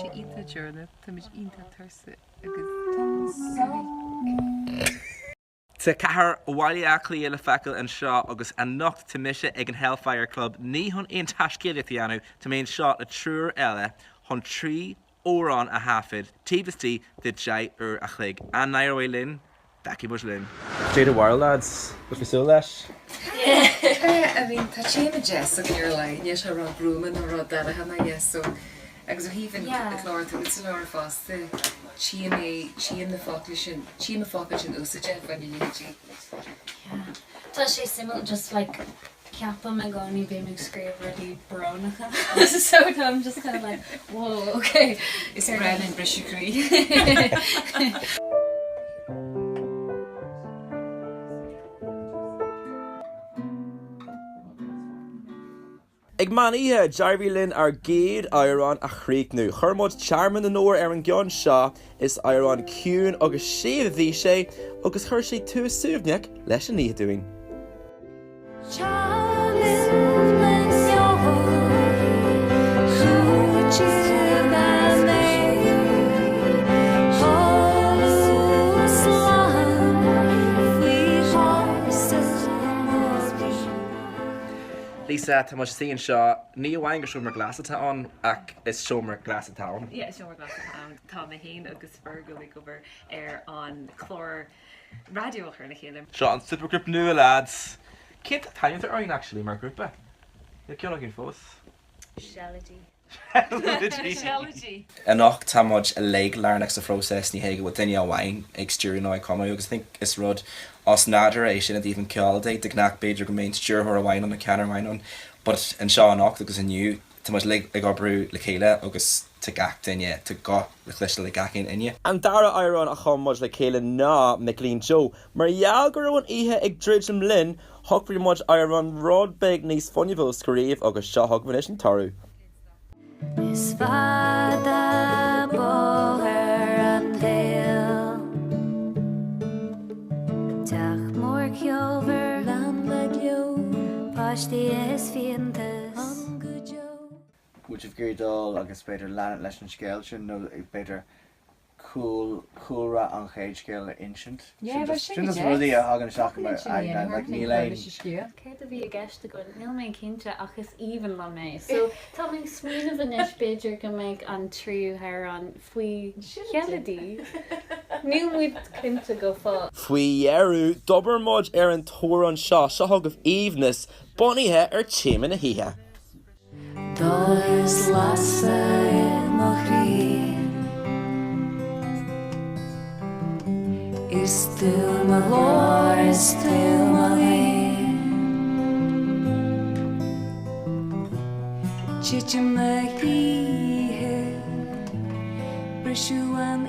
sé íthe dearna, tá mis ínta tarsa Tá cethir bhaile aclaí le fecail an seo agus an nocht tumise ag an Hellfire Club ní chun aon taiscéalaí anú tá mbeon seo le trúr eile chun 3 órán a hafid tíbastí de deich a chlig an nair linn daci bush linn. Jada War lads, was fi so leis? I mean, tá chéime jazz ag ar le, ní se rá brúman ó rá dada hana yes, so agus a híhann chlár tú it's lár fásta Tíana fácla sin úsaide fan inítí. Tá sé simil just like ceapam me gáí bé me scríb ruí branacha. So I'm just kind of like, whoa, okay. Is bread in brisúcrí. Ag maníthe Jarví linn ar géad Éireán a chríicnú. Churmod charman an nóir ar an gceann seo is Éireán ciún agus siad a bhí sé agus chuir sé tú suúbneach leis an níomhdúing. Lisa, tá much síon seo ní bhhain go siomar glasatá an ach is siomar glasatá. Yeah, siomar glasatá tá mé héin agus fergal ag gobar ar an chlár radio chuir na chéile. Seo an supergroup nua lads. Céint taimte aon actually mar grúpa? Iad ceann cinn fós? Shellity. An nach táid a leathanaigh sa prósés ní héige bh daine bhhain ag stúr ná comú agus think is rud os náidir é sin a dtíobh an ceáildaí de gnách beidir go mbeon stúrthir a bhhain an na ceanar bhhain but an seo an nacht agus aniu táid le ag obrú le chéile agus tá gach daine tá gá le chluiste le gacin inne. An dara Éireán a chumid le chéile ná McLean Joe, mar gheall go raibh an ihe ag dridgem linn thugfaí muid Éireán rád beag níos fuinneamh scríomh agus seo thugmhanis an tarú. Is fada bóthar an déal Teach mór ceolbhar lan le gleo Páistí is fiantas an go jo Which of Geardal agus beidir lean leis an scéil sin nó beidir coolra an chéad scéil insint. Yeah, but sin is rudí a hagan seach like ní lein. Céad a bhí a gceiste go níl mé cinnte achas even le mé. So tá mé smuoineh inis beidir go méid an tríú thar an faoi chealadí. Níl muid cinnte go fá. Faoi dhearú dobar muid ar an tóir an seo thugah íomhnas bunaithe ar téime na hithe. Dóis lasa mo chrí Is tú ma lór, is tú ma lí Chiche ma híthe Brisú an